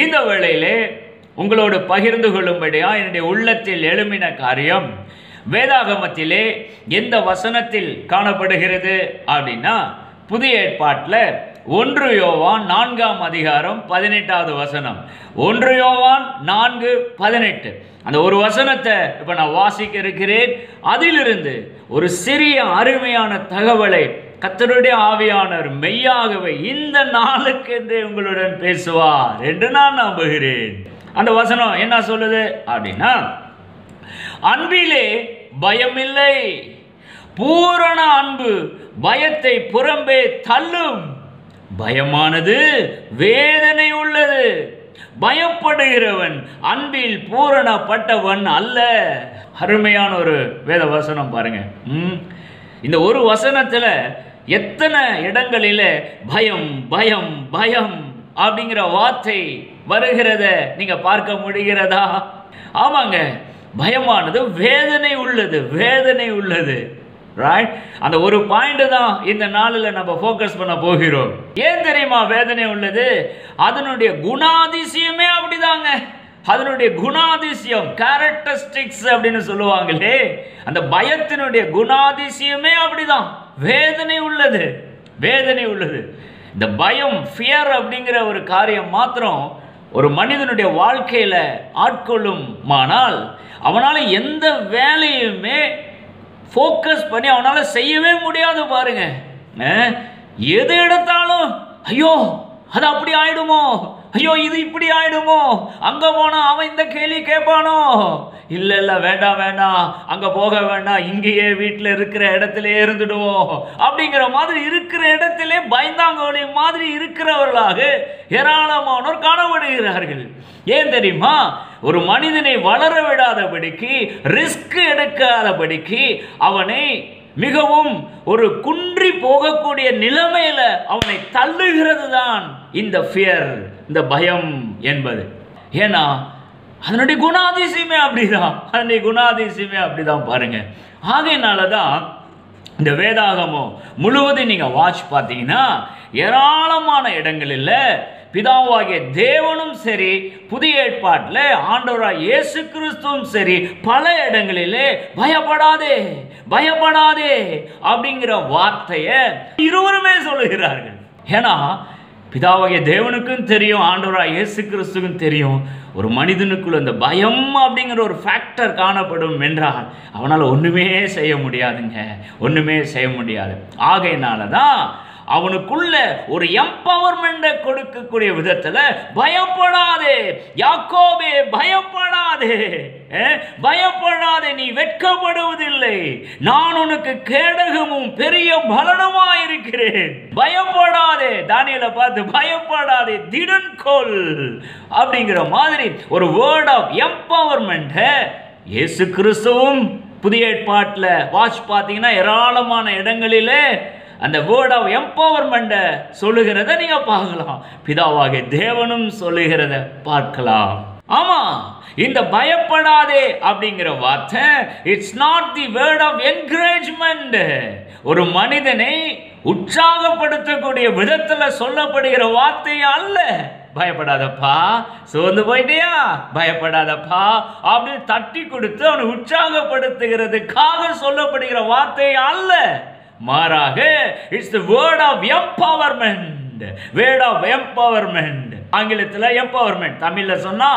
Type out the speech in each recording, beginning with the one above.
இந்த வேளையிலே உங்களோடு பகிர்ந்து கொள்ளும்படியா என்னுடைய உள்ளத்தில் எழும்பின காரியம் வேதாகமத்திலே எந்த வசனத்தில் காணப்படுகிறது அப்படின்னா, புதிய ஏற்பாட்டில் 1 யோவான் 4ஆம் அதிகாரம் 18வது வசனம். 1 யோவான் 4:18. அந்த ஒரு வசனத்தை இப்ப நான் வாசிக்க இருக்கிறேன். அதிலிருந்து ஒரு சிறிய அருமையான தகவலை கர்த்தருடைய ஆவியானவர் மெய்யாகவே இந்த நாளுக்கு என்று உங்களுடன் பேசுவார் என்று நான் நம்புகிறேன். அந்த வசனம் என்ன சொல்லுது அப்படின்னா, அன்பிலே பயமில்லை, பூரண அன்பு பயத்தை புறம்பே தள்ளும், பயமானது வேதனை உள்ளது, பயப்படுகிறவன் அன்பில் பூரணப்பட்டவன் அல்ல. அருமையான ஒரு வேத வசனம் பாருங்க. இந்த ஒரு வசனத்துல எத்தனை இடங்களில பயம் பயம் பயம் அப்படிங்கிற வார்த்தை வருகிறத நீங்க பார்க்க முடிகிறதா? ஆமாங்க, பயமானது வேதனை உள்ளது, வேதனை உள்ளது. ரைட்? அந்த ஒரு பாயிண்ட் தான் இந்த நாளில் நம்ம ஃபோக்கஸ் பண்ண போகிறோம். ஏன் தெரியுமா வேதனை உள்ளது? அதனுடைய குணாதிசயமே அப்படிதாங்க. அதனுடைய குணாதிசயம், கேரக்டரிஸ்டிக்ஸ் அப்படின்னு சொல்லுவாங்களே, அந்த பயத்தினுடைய குணாதிசயமே அப்படிதான், வேதனை உள்ளது, வேதனை உள்ளது. இந்த பயம், ஃபியர் அப்படிங்கிற ஒரு காரியம் மாத்திரம் ஒரு மனிதனுடைய வாழ்க்கையில ஆட்கொள்ளுமானால் அவனால எந்த வேலையுமே ஃபோக்கஸ் பண்ணி அவனால செய்யவே முடியாது. பாருங்க, எது எடுத்தாலும் ஐயோ அது அப்படி ஆயிடுமோ, ஐயோ இது இப்படி ஆயிடுமோ, அங்க போனா அவன் இந்த கேள்வி கேட்பானோ, இல்ல இல்ல வேண்டாம் வேண்டாம் அங்க போக வேண்டாம், இங்கேயே வீட்டில் இருக்கிற இடத்திலே இருந்துடுவோம் அப்படிங்கிற மாதிரி இருக்கிற இடத்திலே பயந்தாங்கோலி மாதிரி இருக்கிறவர்களாக ஏராளமானோர் காணப்படுகிறார்கள். ஏன் தெரியுமா? ஒரு மனிதனை வளர விடாதபடிக்கு, ரிஸ்க் எடுக்காதபடிக்கு, அவனை மிகவும் ஒரு குன்றி போகக்கூடிய நிலைமையில அவனை தள்ளுகிறது தான் இந்த ஃபியர், இந்த பயம் என்பது. ஏன்னா அதனுடைய குணாதிசயமே அப்படிதான், அதனுடைய குணாதிசயமே அப்படிதான். பாருங்க, ஆகையினாலதான் இந்த வேதாகமம் முழுவதும் நீங்க வாட்ச் பார்த்தீங்கன்னா ஏராளமான இடங்களில் பிதாவாகிய தேவனும் சரி, புதிய ஏற்பாட்டில் ஆண்டவராகிய இயேசு கிறிஸ்துவும் சரி, பல இடங்களிலே பயப்படாதே பயப்படாதே அப்படிங்கிற வார்த்தையை இருவருமே சொல்லுகிறார்கள். ஏன்னா பிதாவாகிய தேவனுக்கும் தெரியும், ஆண்டவராகிய இயேசு கிறிஸ்துக்கும் தெரியும், ஒரு மனிதனுக்குள்ள இந்த பயம் அப்படிங்கிற ஒரு ஃபேக்டர் காணப்படும் என்றால் அவனால் ஒண்ணுமே செய்ய முடியாதுங்க, ஒண்ணுமே செய்ய முடியாது. ஆகையினால தான் அவனுக்குள்ள ஒரு எம்பவர்மெண்ட் கொடுக்கக்கூடிய விதத்துல பயப்படாதே யாக்கோபே, பயப்படாதே, பயப்படாதே, நீ வெட்கப்படுவதில்லை, நான் உனக்கு கேடகமும் பெரிய பலனுமாயிருக்கிறேன், பயப்படாதே. தானியேலை பார்த்து பயப்படாதே, திடன்கொள் அப்படிங்கிற மாதிரி ஒரு வேர்ட் ஆஃப் எம்பவர்மெண்ட் இயேசு கிறிஸ்துவும் புதிய ஏற்பாட்டில் வாட்ச் பார்த்தீங்கன்னா ஏராளமான இடங்களிலே அந்த வேர்ட் ஆஃப் எம்பவர்மெண்ட் சொல்லுகிறத நீங்க பார்க்கலாம், பிதாவாகிய தேவனும் சொல்லுகிறத பார்க்கலாம். ஆமா, இந்த பயப்படாதே அப்படிங்கிற வார்த்தை it's not the word of encouragement. ஒரு மனிதனை உற்சாகப்படுத்தக்கூடிய விதத்துல சொல்லப்படுகிற வார்த்தை அல்ல. பயப்படாதப்பா, சோர்ந்து போயிட்டியா, பயப்படாதப்பா அப்படின்னு தட்டி கொடுத்து அவனை உற்சாகப்படுத்துகிறதுக்காக சொல்லப்படுகிற வார்த்தை அல்ல. மாறாக it's the word of empowerment, word of empowerment. ஆங்கிலத்தில் எம்பவர்மெண்ட், தமிழ்ல சொன்னா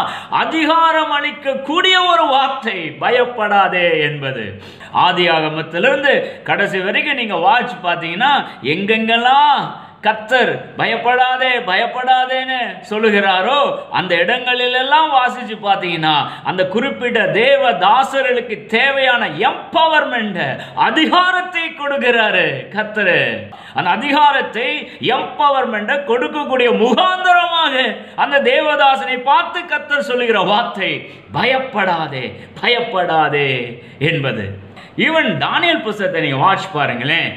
அதிகாரம் அளிக்க கூடிய ஒரு வார்த்தை பயப்படாதே என்பது. ஆதியாகமத்திலிருந்து கடைசி வரைக்கும் நீங்க வாட்ச் பார்த்தீங்கன்னா எங்கெங்கெல்லாம் கர்த்தர் பயப்படாதே பயப்படாதேன்னு சொல்லுகிறாரோ அந்த இடங்களிலெல்லாம் வாசிச்சு பார்த்தீங்கன்னா அந்த குறிப்பிட்ட தேவ தாசர்களுக்கு தேவையான எம்பவர்மெண்ட், அதிகாரத்தை கொடுக்கிறாரு கர்த்தர். அந்த அதிகாரத்தை எம்பவர்மெண்ட் கொடுக்கக்கூடிய முகாந்தரமாக அந்த தேவதாசனை பார்த்து கர்த்தர் சொல்லுகிற வார்த்தை பயப்படாதே பயப்படாதே என்பது. ஈவன் தானியேல் புத்தகத்தை நீங்க வாட்ச் பாருங்களேன்,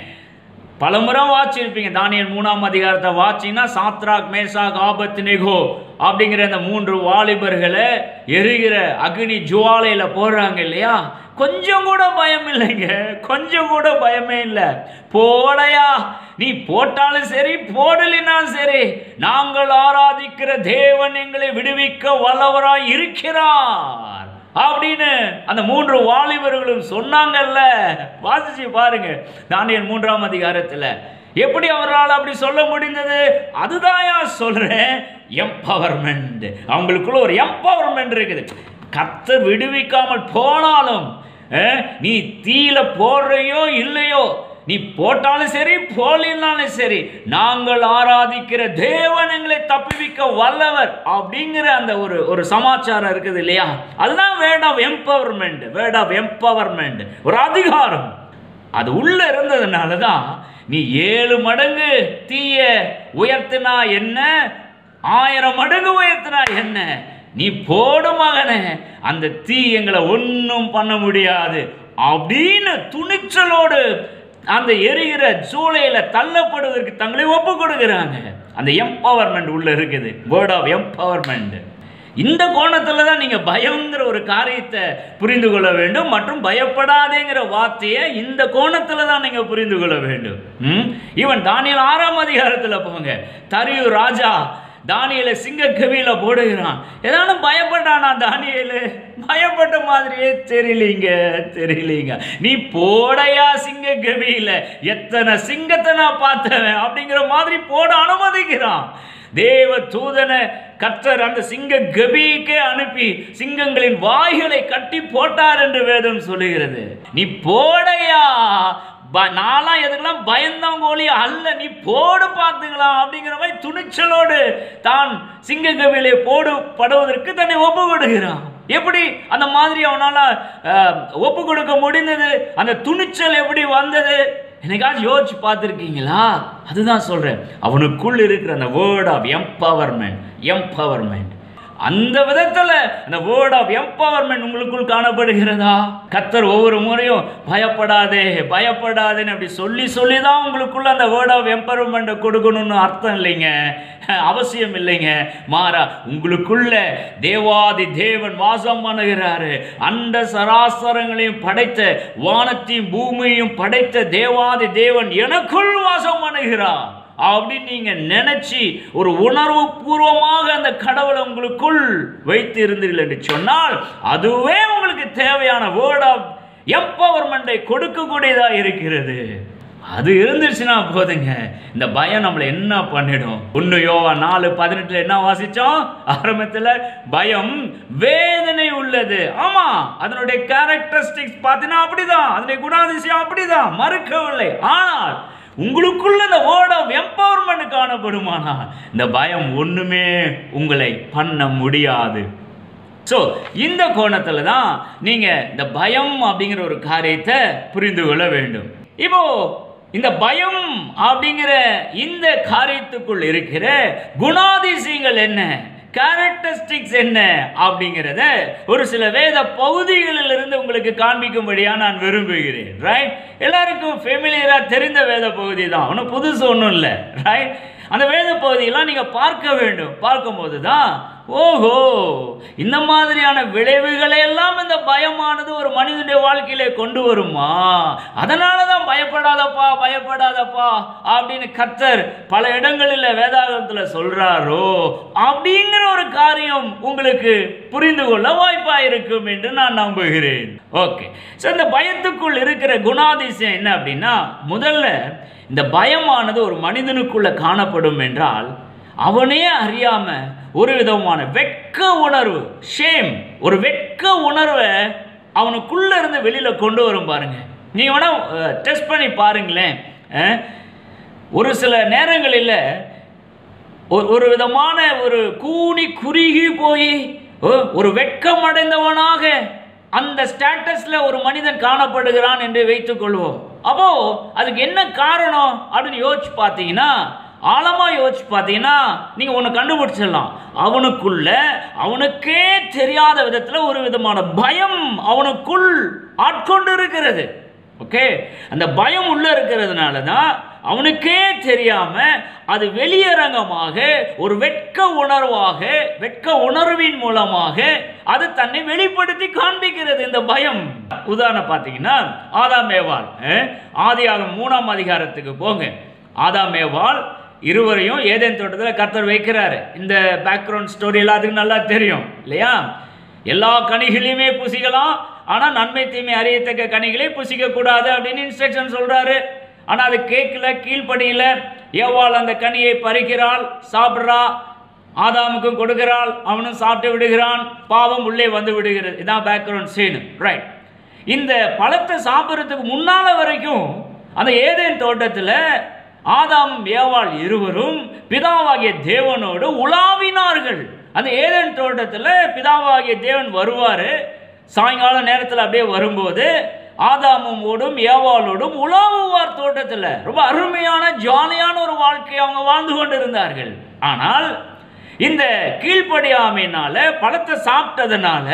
பலமுறை வாட்சிருப்பீங்க. தானியேல் 3ஆம் அதிகாரத்தை வாட்சிங்கன்னா சாத்ராக், மேசாக், ஆபத்நேகோ அப்படிங்கிற அந்த 3 வாலிபர்களை எரிகிற அக்னி ஜுவாலையில போடுறாங்க இல்லையா? கொஞ்சம் கூட பயம் இல்லைங்க, கொஞ்சம் கூட பயமே இல்லை. போடையா, நீ போட்டாலும் சரி போடலினாலும் சரி, நாங்கள் ஆராதிக்கிற தேவன் எங்களை விடுவிக்க வல்லவராய் இருக்கிறார் அப்படின்னு அந்த 3 வாலிபர்களும் சொன்னாங்கல்ல. வாசிச்சு பாருங்க தானியேல் 3ஆம் அதிகாரத்தில். எப்படி அவரால் அப்படி சொல்ல முடிந்தது? அதுதான் சொல்றேன், எம்பவர்மெண்ட். அவங்களுக்குள்ள ஒரு எம்பவர்மெண்ட் இருக்குது. கர்த்தர் விடுவிக்காமல் போனாலும் நீ தீயில போடுறையோ இல்லையோ, நீ போட்டாலும் சரி போலினாலும் சரி, நாங்கள் ஆராதிக்கிற தேவன் எங்களை தப்புவிக்க வல்லவர் அப்படிங்கிற அந்த ஒரு சமாச்சாரம் இருக்குது இல்லையா? அதுதான் word of empowerment. Word of empowerment ஒரு அதிகாரம். அது உள்ள இருந்ததுனால தான் நீ 7 மடங்கு தீய உயர்த்தினா என்ன, 1000 மடங்கு உயர்த்தினா என்ன, நீ போடு மகனே, அந்த தீ எங்களை ஒன்றும் பண்ண முடியாது அப்படின்னு துணிச்சலோடு அந்த எரிகிற சூளையில தள்ளப்படுவதற்கு தங்களை ஒப்பு கொடுக்கிறாங்க. அந்த எம்பவர்மெண்ட் உள்ள இருக்குது. Word of empowerment. இந்த கோணத்துல தான் நீங்க பயங்கிற ஒரு காரியத்தை புரிந்து கொள்ள வேண்டும், மற்றும் பயப்படாதேங்கிற வார்த்தையை இந்த கோணத்துல தான் நீங்க புரிந்து கொள்ள வேண்டும். இவன் தானியேல் 6ஆம் அதிகாரத்துல போங்க. தரியு ராஜா தானியேலை சிங்க கவியில போடுகிறான். ஏதாவது பயப்பட்டானா தானியேலு? பயப்பட்ட மாதிரியே தெரியலீங்க. நீ போடையா சிங்க கவியில, எத்தனை சிங்கத்தை நான் பார்த்தவன் அப்படிங்கிற மாதிரி போட அனுமதிக்கிறான். தேவ தூதனை கர்த்தர் அந்த சிங்க கபிக்கே அனுப்பி சிங்கங்களின் வாய்களை கட்டி போட்டார் என்று வேதம் சொல்லுகிறது. நீ போடையா, நான்லாம் எதுக்கெல்லாம் பயந்தாங்கோலி அல்ல, நீ போடு பார்த்துக்கலாம் அப்படிங்கிற மாதிரி துணிச்சலோடு தான் சிங்க கவியிலே போடுவதற்கு தன்னை ஒப்பு கொடுக்கிறான். எப்படி அந்த மாதிரி அவனால ஒப்பு கொடுக்க முடிந்தது? அந்த துணிச்சல் எப்படி வந்தது? என்னைக்காச்சும் யோசிச்சு பார்த்துருக்கீங்களா? அதுதான் சொல்றேன், அவனுக்குள் இருக்கிற அந்த வேர்ட் ஆஃப் எம்பவர்மெண்ட். அந்த விதத்தில் அந்த வேர்ட் ஆஃப் எம்பவர்மெண்ட் உங்களுக்குள் காணப்படுகிறதா? கர்த்தர் ஒவ்வொரு முறையும் பயப்படாதேன்னு அப்படி சொல்லி தான் உங்களுக்குள்ள அந்த வேர்ட் ஆஃப் எம்பவர்மெண்ட்டை கொடுக்கணும்னு அர்த்தம் இல்லைங்க, அவசியம் இல்லைங்க. மாறா உங்களுக்குள்ள தேவாதி தேவன் வாசம் பண்ணுகிறாரு. அந்த சராசரங்களையும் படைத்த, வானத்தையும் பூமியையும் படைத்த தேவாதி தேவன் எனக்குள் வாசம் பண்ணுகிறார் அப்படின்னு நீங்க நினைச்சு ஒரு உணர்வு பூர்வமாக அந்த கடவுளை உங்களுக்குள் வைத்து இருந்தீர்கள் என்று சொன்னால், அதுவே உங்களுக்கு தேவையான வேர்ட் ஆஃப் எம்பவர்மெண்டை கொடுக்கக்கூடியதா இருக்கிறது. அது இருந்துச்சுன்னா போதுங்க, இந்த பயம் நம்மளை என்ன பண்ணிடும்? 1 யோவான் 4:18 என்ன வாசிச்சோம் ஆரம்பத்தில்? பயம் வேதனை உள்ளது. ஆமா, அதனுடைய கேரக்டரிஸ்டிக்ஸ் பார்த்தீங்கன்னா அப்படிதான், அதனுடைய குணாதிசயம் அப்படிதான், மறுக்கவில்லை. ஆனால் உங்களுக்குள்ள இந்த வேர்ட் ஆஃப் எம்பவர்மெண்ட் காணப்படுமானா இந்த பயம் ஒண்ணுமே உங்களை பண்ண முடியாது. ஸோ இந்த கோணத்தில் தான் நீங்க இந்த பயம் அப்படிங்கிற ஒரு காரியத்தை புரிந்து கொள்ள வேண்டும். இப்போ இந்த பயம் அப்படிங்கிற இந்த காரியத்துக்குள் இருக்கிற குணாதிசயங்கள் என்ன, கேரக்டரிஸ்டிக்ஸ் என்ன அப்படிங்கிறத ஒரு சில வேத பகுதிகளில் இருந்து உங்களுக்கு காண்பிக்கும்படியா நான் விரும்புகிறேன். ரைட், எல்லாருக்கும் ஃபெமிலியரா தெரிந்த வேத பகுதி தான், ஒன்றும் புதுசு ஒன்றும் இல்லை. ரைட், அந்த வேத பகுதியெல்லாம் நீங்க பார்க்க வேண்டும். பார்க்கும்போது தான் ஓஹோ, இந்த மாதிரியான விளைவுகளை எல்லாம் இந்த பயமானது ஒரு மனிதனுடைய வாழ்க்கையிலே கொண்டு வருமா, அதனாலதான் பயப்படாதப்பா அப்படின்னு கர்த்தர் பல இடங்களில் வேதாகமத்துல சொல்றாரோ அப்படிங்கிற ஒரு காரியம் உங்களுக்கு புரிந்து கொள்ள வாய்ப்பா இருக்கும் என்று நான் நம்புகிறேன். ஓகே, ஸோ இந்த பயத்துக்குள் இருக்கிற குணாதிசயம் என்ன அப்படின்னா, முதல்ல இந்த பயமானது ஒரு மனிதனுக்குள்ள காணப்படும் என்றால் அவனே அறியாம ஒரு விதமான வெட்க உணர்வு, ஷேம், ஒரு வெட்க உணர்வை அவனுக்குள்ள இருந்து வெளியில கொண்டு வரும். பாருங்க, நீங்க வேணா டெஸ்ட் பண்ணி பாருங்களேன். ஒரு சில நேரங்களில் ஒரு விதமான ஒரு கூனி குறுகி போய் ஒரு வெட்கம் அடைந்தவனாக அந்த ஸ்டேட்டஸ்ல ஒரு மனிதன் காணப்படுகிறான் என்று வைத்துக் கொள்வோம். அப்போ அதுக்கு என்ன காரணம் அப்படின்னு யோசிச்சு பார்த்தீங்கன்னா, ஆழமா யோசிச்சு பார்த்தீங்கன்னா நீங்க ஒன்று கண்டுபிடிச்சிடலாம். அவனுக்கே தெரியாத விதத்தில் ஒரு விதமான பயம் அவனுக்குள் ஆட்கொண்டு இருக்கிறது. ஓகே, அந்த பயம் உள்ள இருக்கிறதுனால தான் அவனுக்கே தெரியாம அது வெளியரங்கமாக ஒரு வெட்க உணர்வின் மூலமாக அது தன்னை வெளிப்படுத்தி காண்பிக்கிறது. இந்த பயம் உதாரணம் பார்த்தீங்கன்னா, ஆதாம் ஏவாள் ஆதியாகமம் 3ஆம் அதிகாரத்துக்கு போங்க. ஆதாம் ஏவாள் இருவரையும் ஏதேன் தோட்டத்தில் கர்த்தர் வைக்கிறாரு. இந்த பேக்ரவுண்ட் ஸ்டோரி எல்லாத்துக்கும் நல்லா தெரியும் இல்லையா? எல்லா கனிகளையுமே புசிக்கலாம், ஆனால் நன்மை தீமை அறியத்தக்க கனிகளை புசிக்க கூடாது அப்படின்னு இன்ஸ்ட்ரக்ஷன் சொல்றாரு. ஆனால் அது கேட்கல, கீழ்ப்படியில. ஏவாள் அந்த கனியை பறிக்கிறாள், சாப்பிட்றா, ஆதாமுக்கும் கொடுக்கிறாள், அவனும் சாப்பிட்டு விடுகிறான், பாவம் உள்ளே வந்து விடுகிறது. இதான் பேக்ரவுண்ட் சீன், ரைட்? இந்த பழத்தை சாப்பிட்றதுக்கு முன்னால வரைக்கும் அந்த ஏதேன் தோட்டத்தில் ஆதாமும் ஏவாள் இருவரும் பிதாவாகிய தேவனோடு உலாவினார்கள். அந்த ஏதேன் தோட்டத்தில் பிதாவாகிய தேவன் வருவார், சாயங்கால நேரத்தில் அப்படியே வரும்போது ஆதாமோடும் ஏவாளோடும் உலாவுவார் தோட்டத்தில். ரொம்ப அருமையான ஜாலியான ஒரு வாழ்க்கையை அவங்க வாழ்ந்து கொண்டு இருந்தார்கள். ஆனால் இந்த கீழ்ப்படியாமையினால, பழத்தை சாப்பிட்டதுனால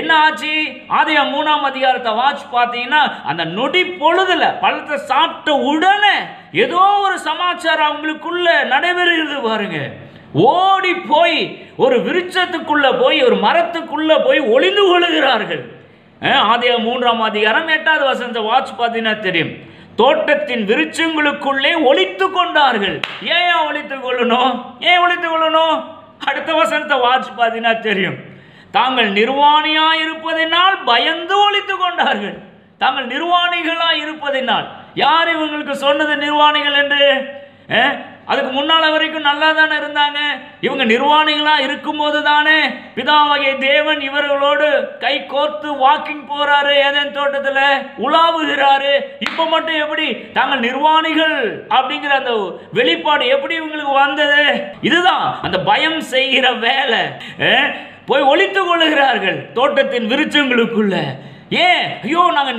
என்ன ஆச்சு? ஆதியாகமம் 3ஆம் அதிகாரத்தை வாட்ச் பார்த்தீங்கன்னா, அந்த நொடி பொழுதுல பழத்தை சாப்பிட்ட உடனே ஏதோ ஒரு சமாச்சாரம் அவங்களுக்குள்ள நடைபெறுகிறது பாருங்க. ஓடி போய் ஒரு விருட்சத்துக்குள்ள போய், ஒரு மரத்துக்குள்ள போய் ஒளிந்து கொள்கிறார்கள். ஆதியாகமம் 3ஆம் அதிகாரம் 8வது வசனத்தை வாட்ச் பார்த்தீங்கன்னா தெரியும். தோட்டத்தின் விருட்சங்களுக்குள்ளே ஒளித்து கொண்டார்கள். ஏன் ஒளித்து கொள்ளணும்? ஏன் ஒளித்து கொள்ளணும்? அடுத்த வசனத்தை வாட்ச் பார்த்தீங்கன்னா தெரியும். தாங்கள் நிர்வாணியாய் இருப்பதினால் பயந்து ஒளித்து கொண்டார்கள். தாங்கள் நிர்வாணிகளாய் இருப்பதினால். யார் இவங்களுக்கு சொன்னது நிர்வாணிகள் என்று? அதுக்கு முன்னால வரைக்கும் நல்லா தானே இருந்தாங்க. இவங்க நிர்வாணிகளா இருக்கும் போது தானே பிதாவாகிய தேவன் இவர்களோடு கை கோர்த்து வாக்கிங் போறாரு, ஏதேன் தோட்டத்தில் உலாவுகிறாரு. இப்ப மட்டும் எப்படி தாங்கள் நிர்வாணிகள் அப்படிங்கிற அந்த வெளிப்பாடு எப்படி இவங்களுக்கு வந்தது? இதுதான் அந்த பயம் செய்கிற வேலை. போய் ஒளித்து கொள்ளுகிறார்கள் தோட்டத்தின் விருட்சங்களுக்குள்ள. ஏன்? ஐயோ, தாங்கள்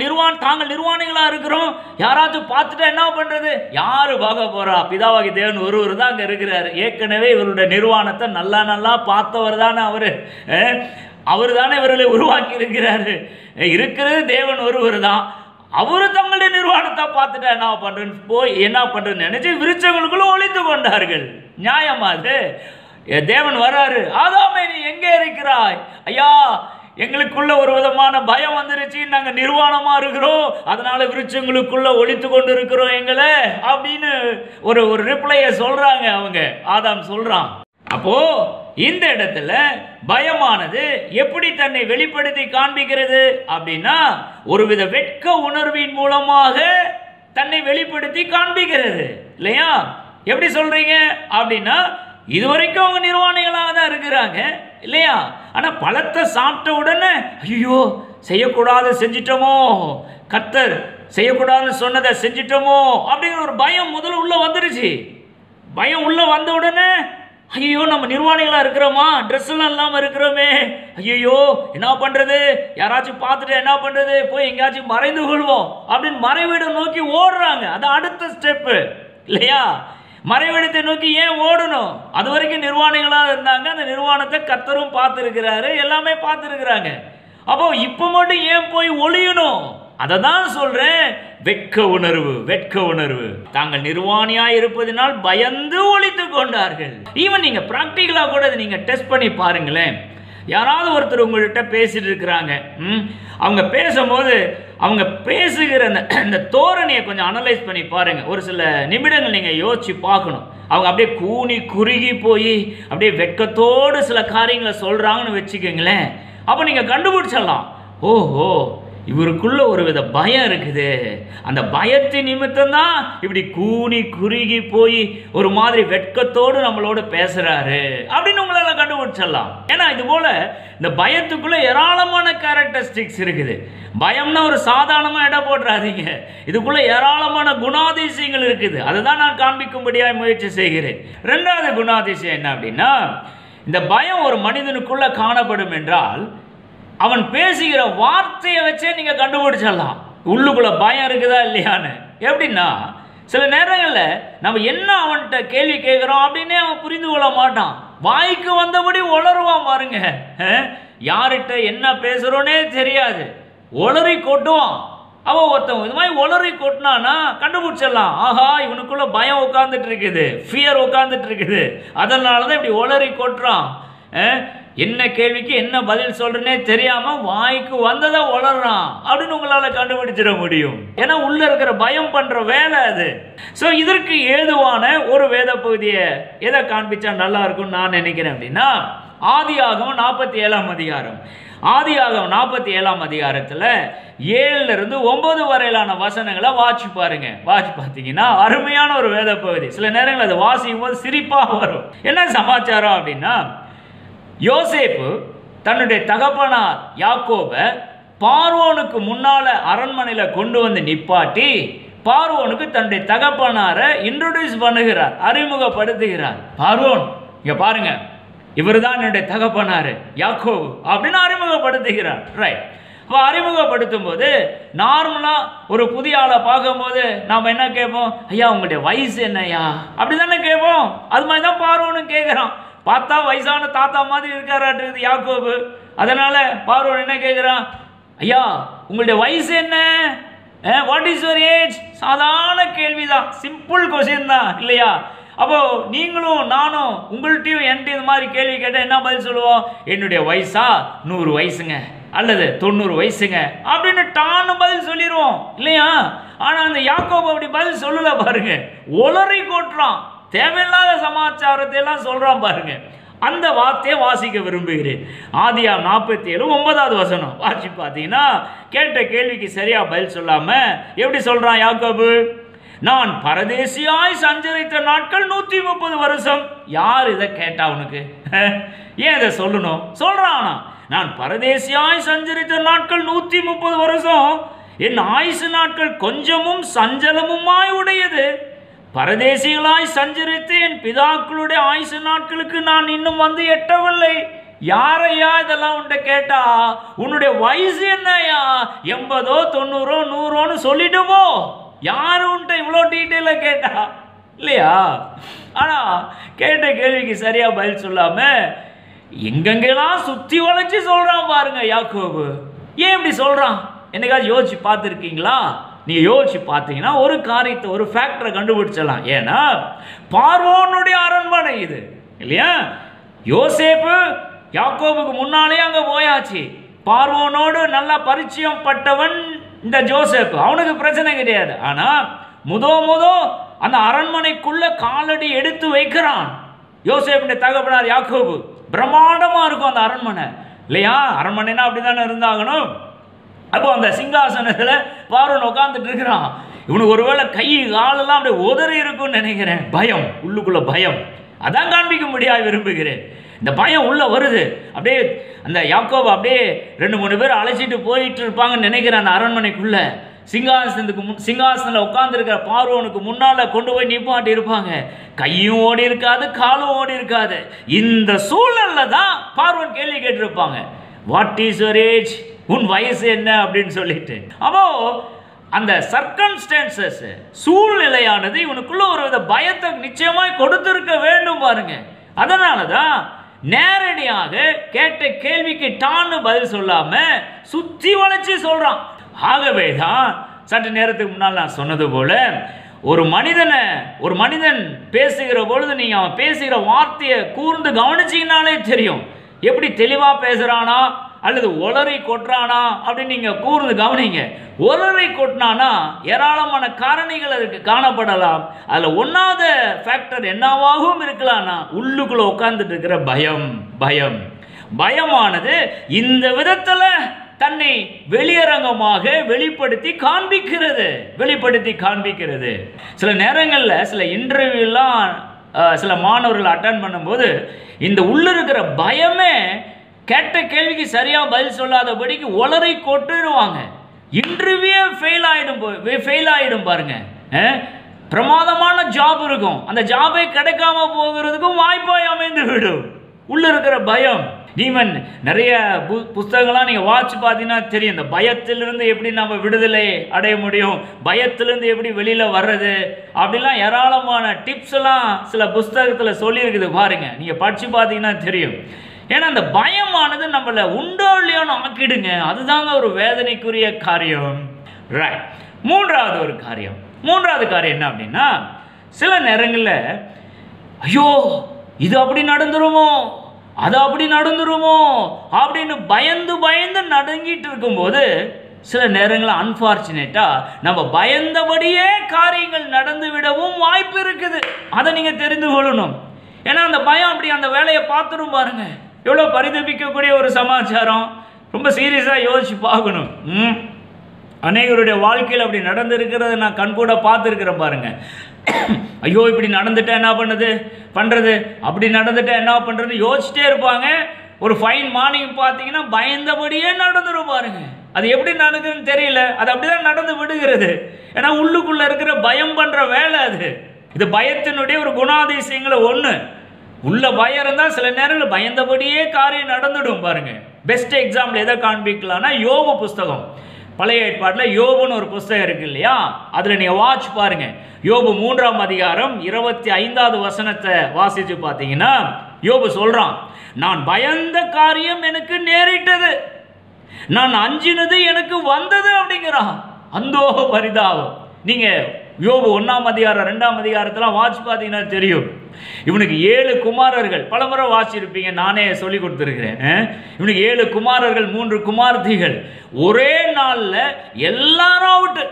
நிர்வாணிகளா இருக்கிறோம், யாராச்சும் பார்த்துட்டா என்ன பண்றது? யாரு பார்க்க போறா? பிதாவாகிய தேவன் ஒருவர் தான் அங்க இருக்கிறாரு. ஏற்கனவே இவருடைய நிர்வாணத்தை நல்லா பார்த்தவர் தானே அவரு தானே இவர்களை உருவாக்கி இருக்கிறாரு. இருக்கிறது தேவன் ஒருவர் தான். அவரு தங்களுடைய நிர்வாணத்தை பார்த்துட்டா என்ன பண்றேன்னு போய் என்ன பண்றேன்னு நினைச்சு விருட்சங்களுக்குள்ள ஒளித்து கொண்டார்கள். நியாயமா அது? தேவன் வர்றாரு, ஆதாமே நீ எங்கே இருக்கிறாய்? ஐயா, எங்களுக்குள்ள ஒரு விதமான பயம் வந்துருச்சு, நாங்க நிர்வாணமா இருக்கிறோம், அதனால விருட்சங்களுக்குள்ள ஒளித்து கொண்டு இருக்கிறோம் எங்களை அப்படின்னு ஒரு ரிப்ளைய சொல்றாங்க அவங்க. ஆதாம் சொல்றான். அப்போ இந்த இடத்துல பயமானது எப்படி தன்னை வெளிப்படுத்தி காண்பிக்கிறது அப்படின்னா, ஒருவித வெட்க உணர்வின் மூலமாக தன்னை வெளிப்படுத்தி காண்பிக்கிறது இல்லையா? எப்படி சொல்றீங்க அப்படின்னா, இதுவரைக்கும் அவங்க நிர்வாணிகளாக தான் இருக்கிறாங்க இல்லையா? ஆனா பழத்தை சாப்பிட்ட உடனே ஐயோ செய்யக்கூடாது செஞ்சிட்டோமோ, கர்த்தர் செய்யக்கூடாதுன்னு சொன்னதை செஞ்சிட்டோமோ அப்படிங்கிற ஒரு பயம் முதல்ல உள்ள வந்துருச்சு. பயம் உள்ள வந்த உடனே ஐயோ நம்ம நிர்வாணிகளா இருக்கிறோமா, ட்ரெஸ் எல்லாம் இல்லாம இருக்கிறோமே, ஐயோ என்ன பண்றது, யாராச்சும் பார்த்துட்டு என்ன பண்றது, போய் எங்கேயாச்சும் மறைந்து கொள்வோம் அப்படின்னு மறைவீடு நோக்கி ஓடுறாங்க. அது அடுத்த ஸ்டெப்பு இல்லையா? மறைவிடத்தை நோக்கி ஏன் ஓடணும்? அது வரைக்கும் நிர்வாணிகளாக இருந்தாங்க. அந்த நிர்வாணத்தை கர்த்தரும் பார்த்துருக்கிறாரு, எல்லாமே பார்த்துருக்கிறாங்க. அப்போ இப்போ மட்டும் ஏன் போய் ஒளியணும்? அதை தான் சொல்றேன், வெட்க உணர்வு. வெட்க உணர்வு. தாங்கள் நிர்வாணியாய் இருப்பதனால் பயந்து ஒளித்து கொண்டார்கள். ஈவன் நீங்க பிராக்டிகலா கூட நீங்க டெஸ்ட் பண்ணி பாருங்களேன். யாராவது ஒருத்தர் உங்கள்கிட்ட பேசிட்டு இருக்கிறாங்க, அவங்க பேசும்போது அவங்க பேசுகிற அந்த தோரணையை கொஞ்சம் அனலைஸ் பண்ணி பாருங்க. ஒரு சில நிமிடங்கள் நீங்க யோசிச்சு பார்க்கணும். அவங்க அப்படியே கூனி குறுகி போய் அப்படியே வெட்கத்தோடு சில காரியங்களை சொல்றாங்கன்னு வச்சுக்கோங்களேன். அப்போ நீங்க கண்டுபிடிச்சிடலாம், ஓஹோ இவருக்குள்ள ஒரு வித பயம் இருக்குது, அந்த பயத்தின் நிமித்தம் தான் இப்படி கூனி குறுகி போய் ஒரு மாதிரி வெட்கத்தோடு நம்மளோட பேசுறாரு அப்படின்னு உங்களால கண்டுபிடிச்சிடலாம். ஏன்னா இது போல இந்த பயத்துக்குள்ள ஏராளமான கேரக்டரிஸ்டிக்ஸ் இருக்குது. பயம்னா ஒரு சாதாரணமா இடம் போடுறாதீங்க, இதுக்குள்ள ஏராளமான குணாதிசயங்கள் இருக்குது. அதுதான் நான் காண்பிக்கும்படியாக முயற்சி செய்கிறேன். ரெண்டாவது குணாதிசயம் என்ன அப்படின்னா, இந்த பயம் ஒரு மனிதனுக்குள்ள காணப்படும் என்றால் அவன் பேசுகிற வார்த்தையை வச்சே நீங்க கண்டுபிடிச்சிடலாம் உள்ளுக்குள்ள பயம் இருக்குதா இல்லையான்னு. எப்படின்னா, சில நேரங்களில் நம்ம என்ன அவன்கிட்ட கேள்வி கேட்குறோம் அப்படின்னே அவன் புரிந்து கொள்ள மாட்டான். வாய்க்கு வந்தபடி உளருவான் பாருங்க. யார்கிட்ட என்ன பேசுறோன்னே தெரியாது, உளறி கொட்டுவான். அவன் ஒருத்தவன் இது மாதிரி உளறி கொட்டினானா கண்டுபிடிச்சிடலாம், ஆஹா இவனுக்குள்ள பயம் உட்காந்துட்டு இருக்குது, ஃபியர் உட்காந்துட்டு இருக்குது, அதனால தான் இப்படி உளறி கொட்டுறான். என்ன கேள்விக்கு என்ன பதில் சொல்றேனே தெரியாம வாய்க்கு வந்ததை வளர்றான் அப்படின்னு உங்களால கண்டுபிடிச்சிட முடியும். ஏன்னா உள்ள இருக்கிற பயம் பண்ற வேலை அது. ஸோ இதற்கு ஏதுவான ஒரு வேத பகுதியை எதை காண்பிச்சா நல்லா இருக்கும்னு நான் நினைக்கிறேன் அப்படின்னா, ஆதியாகமம் 47ஆம் அதிகாரம். ஆதியாகமம் 47ஆம் அதிகாரத்தில் 7-9 வரையிலான வசனங்களை வாட்சி பாருங்க. வாட்சி பார்த்தீங்கன்னா அருமையான ஒரு வேத பகுதி. சில நேரங்கள் அதை வாசிக்கும் போது சிரிப்பாக வரும். என்ன சமாச்சாரம் அப்படின்னா, யோசேப்பு தன்னுடைய தகப்பனார் யாக்கோபை பார்வோனுக்கு முன்னால அரண்மனையில் கொண்டு வந்து நிப்பாட்டி பார்வோனுக்கு தன்னுடைய தகப்பனாரை இன்ட்ரோடியூஸ் பண்ணுகிறார், அறிமுகப்படுத்துகிறார். பார்வோன் இங்க பாருங்க, இவர் தான் என்னுடைய தகப்பனாரு யாக்கோபு அப்படின்னு அறிமுகப்படுத்துகிறார். ரைட். அப்போ அறிமுகப்படுத்தும் போது நார்மலா ஒரு புதிய ஆளை பார்க்கும்போது நாம என்ன கேட்போம்? ஐயா உங்களுடைய வயசு என்னையா அப்படிதானே கேட்போம். அது மாதிரி தான் பார்வோன்னு கேட்கிறான். பார்த்தா வயசான தாத்தா மாதிரி இருக்காராட்டு யாக்கோபு. அதனால பார்வோன் என்ன கேட்கிறான்? ஐயா உங்களுடைய வயசு என்ன? What is your age? சாதாரண கேள்விதான், சிம்பிள் கொஸ்டின் தான் இல்லையா? அப்போ நீங்களும் நானும் உங்கள்கிட்டையும் என்கிட்ட இது மாதிரி கேள்வி கேட்டால் என்ன பதில் சொல்லுவோம்? என்னுடைய வயசா 100 வயசுங்க அல்லது 90 வயசுங்க அப்படின்னு டான்னு பதில் சொல்லிடுவோம் இல்லையா? ஆனால் அந்த யாக்கோபு அப்படி பதில் சொல்லல பாருங்க, ஒளறி கொட்டுறான், தேவையில்லாத சமாச்சாரத்தை எல்லாம் சொல்றான் பாருங்க. அந்த வார்த்தையை வாசிக்க விரும்புகிறேன். ஆதியாகமம் 47:9 வசனம் வாசி பார்த்தீங்கன்னா, கேட்ட கேள்விக்கு சரியா பதில் சொல்லாம எப்படி சொல்றான் யாக்கோபு? நான் பரதேசியாய் சஞ்சரித்த நாட்கள் 130 வருஷம். யார் இதை கேட்டா உனக்கு? ஏன் இதை சொல்லணும்? சொல்றான், நான் பரதேசியாய் சஞ்சரித்த நாட்கள் 130 வருஷம், என் ஆயுசு நாட்கள் கொஞ்சமும் சஞ்சலமுமாய் உடையது. பரதேசிகளாய் சஞ்சரித்து என் பிதாக்களுடைய ஆயுசு நாட்களுக்கு நான் இன்னும் வந்து எட்டவில்லை. யாரையா இதெல்லாம் உன்கிட்ட கேட்டா உன்னுடைய வயசு என்னையா? 80, 90, 100ன்னு சொல்லிடுவோ? யாரு உன்ட்ட இவ்வளோ டீட்டெயிலாக கேட்டா இல்லையா? ஆனால் கேட்ட கேள்விக்கு சரியா பதில் சொல்லாம எங்கெங்கெல்லாம் சுற்றி வளைச்சு சொல்றான் பாருங்க யாக்கோபு. ஏன் இப்படி சொல்றான்? என்னைக்காச்சும் யோசிச்சு பார்த்துருக்கீங்களா? நீங்கள் யோசிச்சு பார்த்தீங்கன்னா ஒரு காரியத்தை, ஒரு ஃபேக்டரை கண்டுபிடிச்சலாம். ஏன்னா பார்வோனுடைய அரண்மனை இது இல்லையா? யோசேப்பு யாக்கோபுக்கு முன்னாலேயே அங்கே போயாச்சு. பார்வோனோடு நல்லா பரிச்சயம் பட்டவன் இந்த ஜோசேப்பு. அவனுக்கு பிரச்சனை கிடையாது. ஆனால் முதோ அந்த அரண்மனைக்குள்ள காலடி எடுத்து வைக்கிறான் யோசேப்புடைய தகப்பனார் யாக்கோபு. பிரம்மாண்டமாக இருக்கும் அந்த அரண்மனை இல்லையா? அரண்மனைனா அப்படி தானே இருந்தாகணும். அப்போ அந்த சிங்காசனத்தில் பார்வோன் உட்காந்துட்டு இருக்கிறான். இவனுக்கு ஒருவேளை கை காலெல்லாம் அப்படியே உதறி இருக்குன்னு நினைக்கிறேன். பயம், உள்ளுக்குள்ள பயம். அதான் காண்பிக்க முடியாது விரும்புகிறேன். இந்த பயம் உள்ள வருது. அப்படியே அந்த யாக்கோபு அப்படியே 2-3 பேர் அழைச்சிட்டு போயிட்டு இருப்பாங்கன்னு நினைக்கிறேன். அந்த அரண்மனைக்குள்ள சிங்காசனத்தில் உட்கார்ந்துருக்கிற பார்வோனுக்கு முன்னால கொண்டு போய் நிப்பாட்டி இருப்பாங்க. கையும் ஓடி இருக்காது, காலும் ஓடி இருக்காது. இந்த சூழல்ல தான் பார்வோன் கேள்வி கேட்டிருப்பாங்க, வாட் இஸ் யுவர் ஏஜ்? உன் வயசு என்ன அப்படின்னு சொல்லிட்டு. அப்போ அந்த சர்க்கம்ஸ்டான்சஸ், சூழ்நிலையானது இவனுக்குள்ள ஒரு வித பயத்தை நிச்சயமாய் கொடுத்திருக்க வேண்டும் பாருங்க. அதனால தான் நேரடியாக கேட்ட கேள்விக்கு டான்னு பதில் சொல்லாம சுத்தி வளைச்சு சொல்றான். ஆகவே தான் சற்று நேரத்துக்கு முன்னால் நான் சொன்னது போல ஒரு மனிதன் பேசுகிற பொழுது நீங்க அவன் பேசுகிற வார்த்தையை கூர்ந்து கவனிச்சீங்கனாலே தெரியும் எப்படி தெளிவா பேசுறானா அல்லது ஒளறி கொட்டுறானா அப்படின்னு நீங்க கூர்ந்து கவனிங்க. ஒளறி கொட்டினானா ஏராளமான காரணிகள் அதுக்கு காணப்படலாம். அதுல ஒன்னாவது ஃபேக்டர் என்னவாகவும் இருக்கலாம்னா உள்ளுக்குள்ள உட்கார்ந்துட்டு இருக்கிற பயமானது இந்த விதத்துல தன்னை வெளியரங்கமாக வெளிப்படுத்தி காண்பிக்கிறது. சில நேரங்களில் சில இன்டர்வியூலாம் சில மாணவர்கள் அட்டன் பண்ணும்போது இந்த உள்ள இருக்கிற பயமே கேட்ட கேள்விக்கு சரியா பதில் சொல்லாதபடிக்கு ஒளரை கொட்டுருவாங்க. இன்டர்வியூ ஃபெயில் ஆயிடும் பாருங்க. பிரமாதமான ஜாப் இருக்கும், அந்த ஜாபே கிடைக்காம போகிறதுக்கும் வாய்ப்பாய் அமைந்து விடும். உள்ள இருக்கிற பயம். ஈவன் நிறைய புஸ்தகங்கள்லாம் நீங்கள் வாட்சி பார்த்தீங்கன்னா தெரியும், இந்த பயத்திலிருந்து எப்படி நம்ம விடுதலை அடைய முடியும், பயத்திலிருந்து எப்படி வெளியில் வர்றது அப்படிலாம் ஏராளமான டிப்ஸ் எல்லாம் சில புஸ்தகத்தில் சொல்லியிருக்குது பாருங்க. நீங்கள் படித்து பார்த்தீங்கன்னா தெரியும். ஏன்னா அந்த பயமானது நம்மளை உண்டோ இல்லையோன்னு ஆக்கிடுங்க. அதுதாங்க ஒரு வேதனைக்குரிய காரியம். ரைட். மூன்றாவது காரியம் என்ன அப்படின்னா, சில நேரங்களில் ஐயோ இது அப்படி நடந்துருமோ, அது அப்படி நடந்துருமோ அப்படின்னு பயந்து பயந்து நடுங்கிட்டு இருக்கும்போது சில நேரங்களில் அன்பார்ச்சுனேட்டாக நம்ம பயந்தபடியே காரியங்கள் நடந்து விடவும் வாய்ப்பு இருக்குது. அதை நீங்கள் தெரிந்து கொள்ளணும். ஏன்னா அந்த பயம் அப்படி அந்த வேலையை பார்த்துடும் பாருங்க. எவ்வளோ பரிதபிக்கக்கூடிய ஒரு சமாச்சாரம். ரொம்ப சீரியஸாக யோசிச்சு பார்க்கணும். அநேகருடைய வாழ்க்கையில் அப்படி நடந்திருக்கிறத நான் கண்கூட பார்த்துருக்கிறேன் பாருங்க. ஐயோ இப்படி நடந்துட்டா என்ன பண்ணுறது அப்படி நடந்துட்டா என்ன பண்ணுறது யோசிச்சிட்டே இருப்பாங்க. ஒரு ஃபைன் மார்னிங் பார்த்தீங்கன்னா பயந்தபடியே நடந்துடும் பாருங்க. அது எப்படி நடக்குதுன்னு தெரியல, அது அப்படிதான் நடந்து விடுகிறது. ஏன்னா உள்ளுக்குள்ள இருக்கிற பயம் பண்ற வேலை அது. இது பயத்தினுடைய ஒரு குணாதிசயங்கள ஒன்று. உள்ள பயம் இருந்தால் சில நேரங்கள் பயந்தபடியே காரியம் நடந்துடும் பாருங்க. பெஸ்ட் எக்ஸாம்பிள் எதை காண்பிக்கலாம்னா யோபு புஸ்தகம். பழைய ஏற்பாட்டில் யோபுன்னு ஒரு புஸ்தகம் இருக்கு இல்லையா, அதில் நீங்கள் வாட்ச் பாருங்க. யோபு 3ஆம் அதிகாரம் 25வது வசனத்தை வாசிச்சு பார்த்தீங்கன்னா யோபு சொல்றான், நான் பயந்த காரியம் எனக்கு நேரிட்டது, நான் அஞ்சினது எனக்கு வந்தது அப்படிங்கிறான். அந்தோ பரிதாபம். நீங்க யோபு 1ஆம் அதிகாரம் 2ஆம் அதிகாரத்தெல்லாம் வாட்ச் பார்த்தீங்கன்னா தெரியும். இவனுக்கு 7 குமாரர்கள். பலமுறை வாசிச்சிருப்பீங்க, நானே சொல்லி கொடுத்துருக்கிறேன். இவனுக்கு 7 குமாரர்கள் 3 குமார்த்திகள். ஒரே நாளில் எல்லாரும் அவுட்டு.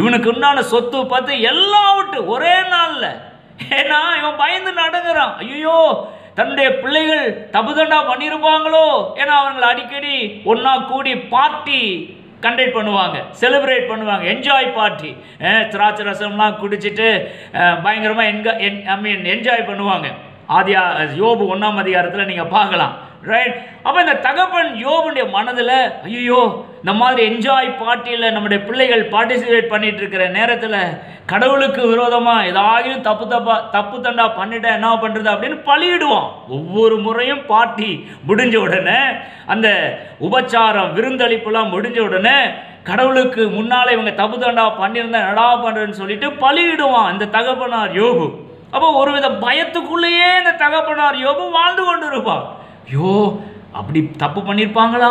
இவனுக்கு உண்டான சொத்து பத்து எல்லாம் அவுட்டு ஒரே நாளில். ஏன்னா இவன் பயந்து நடுங்கிறான். ஐயோ தன்னுடைய பிள்ளைகள் தப்புதண்டா பண்ணியிருப்பாங்களோ. ஏன்னா அவங்களை அடிக்கடி ஒன்னா கூடி பார்ட்டி கண்டக்ட் பண்ணுவாங்க, செலிப்ரேட் பண்ணுவாங்க, என்ஜாய் பார்ட்டி. திராட்சை ரசம்லாம் குடிச்சிட்டு பயங்கரமாக என்ஜாய் பண்ணுவாங்க. யோபு 1ஆம் அதிகாரத்தில் நீங்கள் பார்க்கலாம். ரைட். அப்போ இந்த தகப்பன் யோபுடைய மனதில் ஐயோ இந்த மாதிரி என்ஜாய் பார்ட்டியில் நம்முடைய பிள்ளைகள் பார்ட்டிசிபேட் பண்ணிட்டு இருக்கிற நேரத்தில் கடவுளுக்கு விரோதமாக ஏதாவது தப்பு தண்டா பண்ணிட்டா என்ன பண்ணுறது அப்படின்னு பழியிடுவான். ஒவ்வொரு முறையும் பார்ட்டி முடிஞ்ச உடனே, அந்த உபச்சாரம் விருந்தளிப்புலாம் முடிஞ்ச உடனே கடவுளுக்கு முன்னாலே இவங்க தப்பு தண்டா பண்ணியிருந்தா நடா பண்ணுறதுன்னு சொல்லிட்டு பழியிடுவான் இந்த தகப்பனார் யோபு. அப்போ ஒருவித பயத்துக்குள்ளேயே இந்த தகப்பனார் யோபு வாழ்ந்து கொண்டு இருப்பான். ஐயோ அப்படி தப்பு பண்ணியிருப்பாங்களா,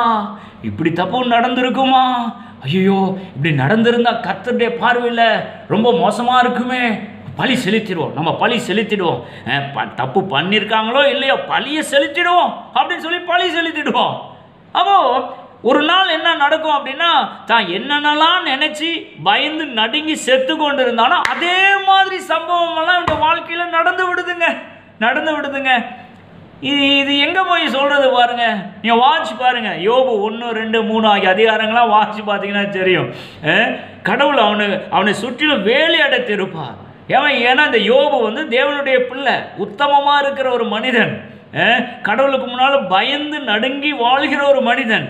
இப்படி தப்பு நடந்திருக்குமா, ஐயோ இப்படி நடந்திருந்தா கர்த்தருடைய பார்வையில் ரொம்ப மோசமாக இருக்குமே, பழி செலுத்திடுவோம், நம்ம பழி செலுத்திடுவோம், தப்பு பண்ணியிருக்காங்களோ இல்லையோ பழியை செலுத்திடுவோம் அப்படின்னு சொல்லி பழி செலுத்திடுவோம். அப்போ ஒரு நாள் என்ன நடக்கும் அப்படின்னா, தான் என்னென்னலாம் நினைச்சு பயந்து நடுங்கி செத்து கொண்டு இருந்தாலும் அதே மாதிரி சம்பவம் எல்லாம் இந்த வாழ்க்கையில் நடந்து விடுதுங்க. இது எங்க போய் சொல்றது பாருங்க. நீங்க வாட்ச் பாருங்க. யோபு 1, 2, 3 ஆகிய அதிகாரங்களாம் வாட்ச் பார்த்தீங்கன்னா தெரியும். கடவுள் அவனை சுற்றிலும் வேலி அடைத்து இருப்பார். ஏன்னா இந்த யோபு தேவனுடைய பிள்ளை, உத்தமமா இருக்கிற ஒரு மனிதன், கடவுளுக்கு முன்னாலும் பயந்து நடுங்கி வாழ்கிற ஒரு மனிதன்.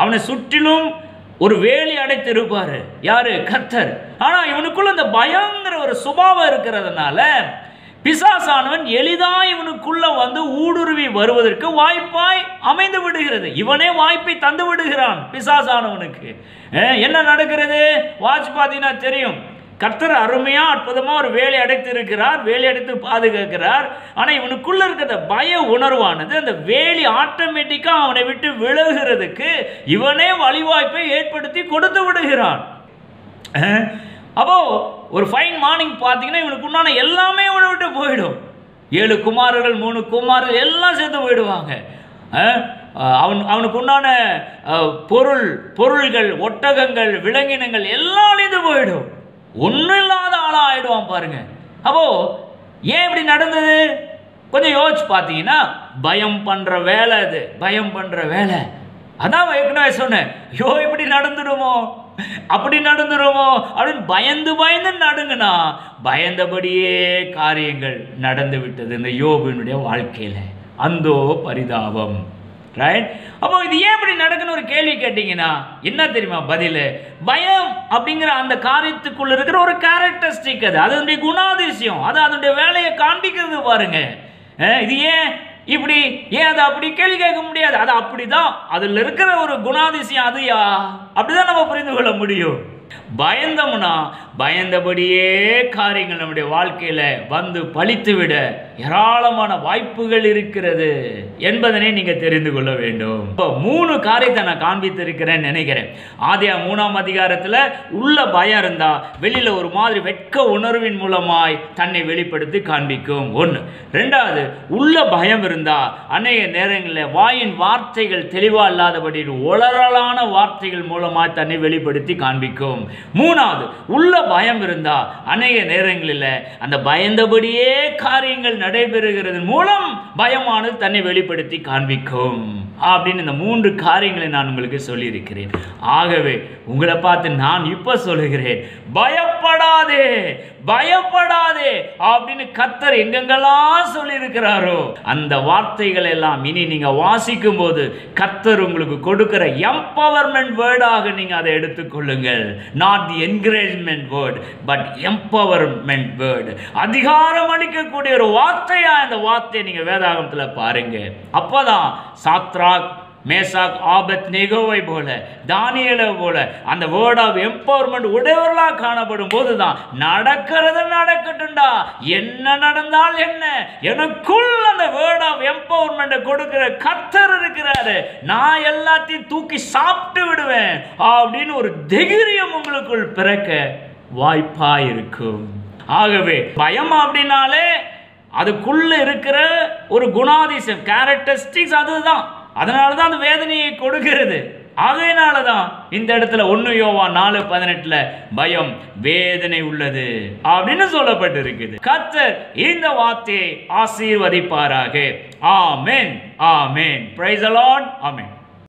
அவனை சுற்றிலும் ஒரு வேலி அடைத்து இருப்பாரு. யாரு? கர்த்தர். ஆனா இவனுக்குள்ள இந்த பயங்கர ஒரு சுபாவம் இருக்கிறதுனால பிசாசானவன் எளிதா இவனுக்குள்ள ஊடுருவி வருவதற்கு வாய்ப்பாய் அமைந்து விடுகிறது. இவனே வாய்ப்பை தந்து விடுகிறான் பிசாசானவனுக்கு. என்ன நடக்கிறது வாட்ச் பார்த்தீங்கன்னா தெரியும். கர்த்தர் அருமையா அற்புதமா ஒரு வேலை அடைத்து இருக்கிறார், வேலை அடைத்து பாதுகாக்கிறார். ஆனா இவனுக்குள்ள இருக்கிற பய உணர்வானது அந்த வேலி ஆட்டோமேட்டிக்கா அவனை விட்டு விலகுறதுக்கு இவனே வழிவாய்ப்பை ஏற்படுத்தி கொடுத்து விடுகிறான். அப்போ ஒரு ஃபைன் மார்னிங் பார்த்தீங்கன்னா இவனுக்கு உண்டான எல்லாமே இவனை விட்டு போயிடும். 7 குமாரர்கள் 3 குமாரர்கள் எல்லாம் சேர்த்து போயிடுவாங்க. அவனுக்கு உண்டான பொருள்கள், ஒட்டகங்கள், விலங்கினங்கள் எல்லாம் அழிந்து போயிடும். ஒன்றும் இல்லாத ஆளா ஆயிடுவான் பாருங்க. அப்போ ஏன் இப்படி நடந்தது கொஞ்சம் யோசிச்சு பார்த்தீங்கன்னா, பயம் பண்ற வேலை அது, பயம் பண்ற வேலை. அதான் ஏற்கனவே சொன்னேன், ஐயோ இப்படி நடந்துடுமோ அப்படி நடந்துடுமோ அப்படின்னு பயந்து நடுங்குனா பயந்தபடியே காரியங்கள் நடந்து விட்டது இந்த யோபுவினுடைய வாழ்க்கையில. அந்தோ பரிதாபம். ரைட். அப்போ இது ஏன் இப்படி நடக்குன்னு ஒரு கேள்வி கேட்டீங்கன்னா என்ன தெரியுமா பதில்? பயம் அப்படிங்கிற அந்த காரியத்துக்குள்ள இருக்கிற ஒரு கேரக்டரிஸ்டிக், அது அதனுடைய குணாதிசயம், அது அதனுடைய வேலையை காண்பிக்கிறது பாருங்க. இது ஏன் இப்படி, ஏன் அதை அப்படி கேள்வி கேட்க முடியாது. அது அப்படிதான், அதுல இருக்கிற ஒரு குணாதிசயம், அது அப்படிதான் நம்ம புரிந்து கொள்ள முடியும். பயந்தோம்னா பயந்தபடியே காரியங்கள் நம்முடைய வாழ்க்கையில வந்து பழித்துவிட ஏராளமான வாய்ப்புகள் இருக்கிறது என்பதனை நீங்க தெரிந்து கொள்ள வேண்டும். இப்போ 3 காரியத்தை நான் காண்பித்திருக்கிறேன் நினைக்கிறேன். ஆதியாகமம் 3ஆம் அதிகாரத்துல உள்ள பயம் இருந்தா வெளியில ஒரு மாதிரி வெட்க உணர்வின் மூலமாய் தன்னை வெளிப்படுத்தி காண்பிக்கும். 1. 2வது, உள்ள பயம் இருந்தா அநேக நேரங்களில் வாயின் வார்த்தைகள் தெளிவா இல்லாதபடி உளறலான வார்த்தைகள் மூலமாய் தன்னை வெளிப்படுத்தி காண்பிக்கும். 3வது, உள்ள பயம் இருந்தா அநேக நேரங்களில் அந்த பயந்தபடியே காரியங்கள் நடைபெறுகிறது மூலம் பயமானது தன்னை வெளிப்படுத்தி காண்பிக்கும் அப்படின்னு இந்த 3 காரியங்களை நான் உங்களுக்கு சொல்லியிருக்கிறேன். ஆகவே உங்களை பார்த்து நான் இப்ப சொல்லுகிறேன், பயப்படாதே பயப்படாதே அப்படின்னு கர்த்தர் எங்கெங்கெல்லாம் சொல்லியிருக்கிறாரோ அந்த வார்த்தைகள் எல்லாம் இனி நீங்க வாசிக்கும் போது கர்த்தர் உங்களுக்கு கொடுக்கிற எம்பவர்மெண்ட் வேர்டாக நீங்க அதை எடுத்துக்கொள்ளுங்கள். Not the encouragement word but empowerment word. அதிகாரம் அளிக்கக்கூடிய ஒரு வார்த்தையா இந்த வார்த்தையை நீங்க வேதாகமத்தில் பாருங்க. அப்பதான் சாத்ராக், மேசாக், ஆபேத்நேகோவை போல, தானியேலை போல அந்த வேர்ட் ஆஃப் எம்பவர்மெண்ட் உடையவர்களாக காணப்படும் போதுதான் நடக்கிறது நடக்கட்டும்டா, என்ன நடந்தால் என்ன, எனக்குள் அந்த வேர்ட் ஆஃப் எம்பவர்மெண்ட் கொடுக்கிற கர்த்தர் இருக்கிறாரு, நான் எல்லாத்தையும் தூக்கி சாப்பிட்டு விடுவேன் அப்படின்னு ஒரு தைரியம் உங்களுக்குள் பிறக்க வாய்ப்பா இருக்கும். ஆகவே பயம் அப்படின்னாலே அதுக்குள்ள இருக்கிற ஒரு குணாதிசயம், கேரக்டரிஸ்டிக்ஸ் அதுதான். அதனால தான் அந்த வேதனையை கொடுக்கிறது. ஆகையினால தான் இந்த இடத்துல 1 யோவான் 4:18 பயம் வேதனை உள்ளது அப்படின்னு சொல்லப்பட்டிருக்குது. கர்த்தர் இந்த வார்த்தையை ஆசீர்வதிப்பாராக. ஆமென், ஆமென். Praise the Lord. ஆமென்.